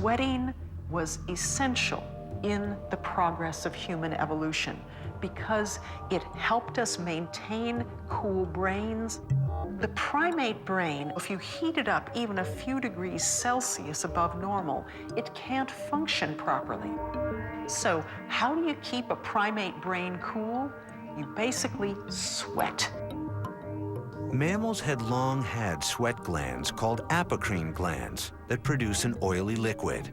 Sweating was essential in the progress of human evolution because it helped us maintain cool brains. The primate brain, if you heat it up even a few degrees Celsius above normal, it can't function properly. So how do you keep a primate brain cool? You basically sweat. Mammals had long had sweat glands called apocrine glands that produce an oily liquid.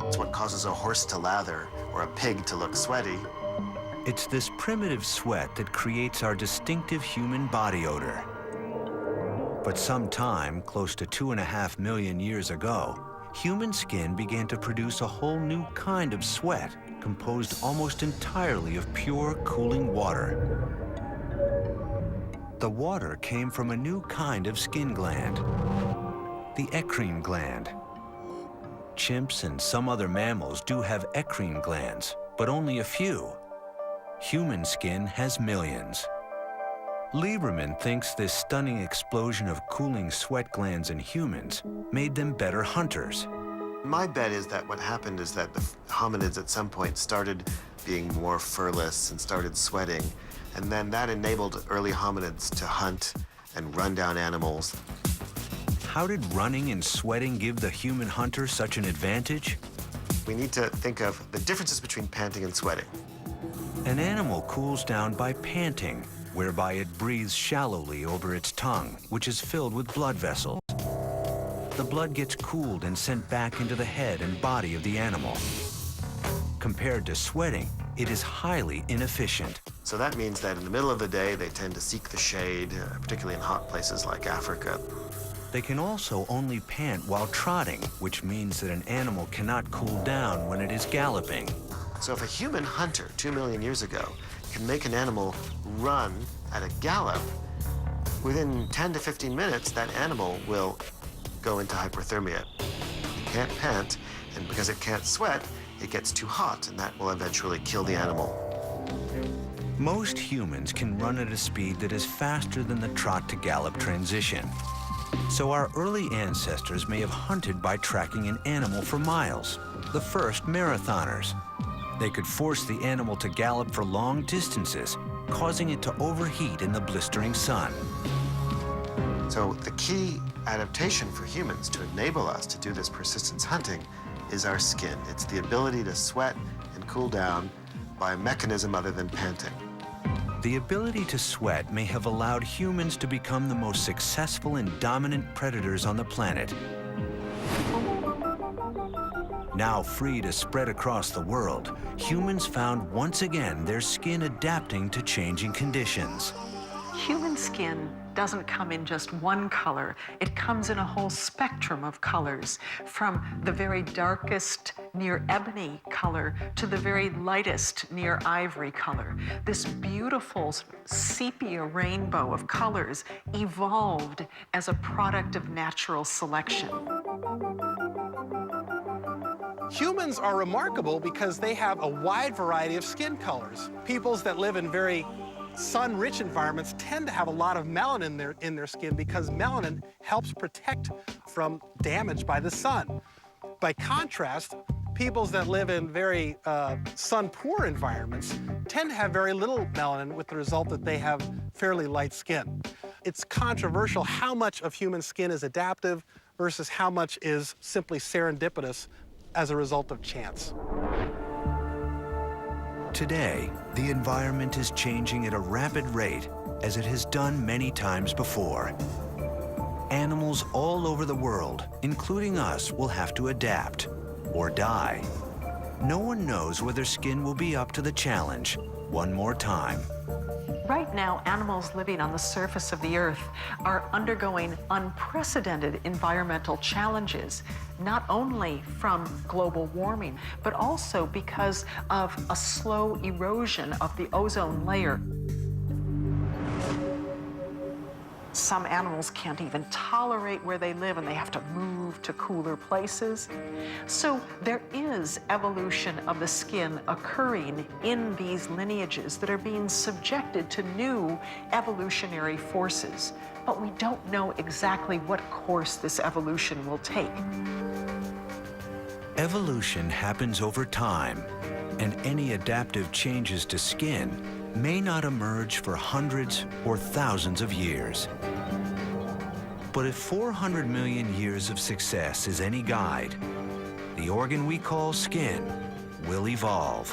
It's what causes a horse to lather or a pig to look sweaty. It's this primitive sweat that creates our distinctive human body odor. But sometime, close to 2.5 million years ago, human skin began to produce a whole new kind of sweat composed almost entirely of pure, cooling water. The water came from a new kind of skin gland, the eccrine gland. Chimps and some other mammals do have eccrine glands, but only a few. Human skin has millions. Lieberman thinks this stunning explosion of cooling sweat glands in humans made them better hunters. My bet is that what happened is that the hominids at some point started being more furless and started sweating, and then that enabled early hominids to hunt and run down animals. How did running and sweating give the human hunter such an advantage? We need to think of the differences between panting and sweating. An animal cools down by panting, whereby it breathes shallowly over its tongue, which is filled with blood vessels. The blood gets cooled and sent back into the head and body of the animal. Compared to sweating, it is highly inefficient. So that means that in the middle of the day, they tend to seek the shade, particularly in hot places like Africa. They can also only pant while trotting, which means that an animal cannot cool down when it is galloping. So if a human hunter 2 million years ago can make an animal run at a gallop, within 10 to 15 minutes, that animal will go into hyperthermia. It can't pant, and because it can't sweat, it gets too hot, and that will eventually kill the animal. Most humans can run at a speed that is faster than the trot to gallop transition. So our early ancestors may have hunted by tracking an animal for miles, the first marathoners. They could force the animal to gallop for long distances, causing it to overheat in the blistering sun. So the key adaptation for humans to enable us to do this persistence hunting is our skin. It's the ability to sweat and cool down by a mechanism other than panting. The ability to sweat may have allowed humans to become the most successful and dominant predators on the planet. Now free to spread across the world, humans found once again their skin adapting to changing conditions. Human skin doesn't come in just one color. It comes in a whole spectrum of colors, from the very darkest near ebony color to the very lightest near ivory color. This beautiful sepia rainbow of colors evolved as a product of natural selection. Humans are remarkable because they have a wide variety of skin colors. Peoples that live in very sun-rich environments tend to have a lot of melanin in their skin because melanin helps protect from damage by the sun. By contrast, peoples that live in very sun-poor environments tend to have very little melanin, with the result that they have fairly light skin. It's controversial how much of human skin is adaptive versus how much is simply serendipitous as a result of chance. Today, the environment is changing at a rapid rate, as it has done many times before. Animals all over the world, including us, will have to adapt or die. No one knows whether skin will be up to the challenge one more time. Right now, animals living on the surface of the Earth are undergoing unprecedented environmental challenges, not only from global warming, but also because of a slow erosion of the ozone layer. Some animals can't even tolerate where they live, and they have to move to cooler places. So there is evolution of the skin occurring in these lineages that are being subjected to new evolutionary forces. But we don't know exactly what course this evolution will take. Evolution happens over time, and any adaptive changes to skin may not emerge for hundreds or thousands of years. But if 400 million years of success is any guide, the organ we call skin will evolve.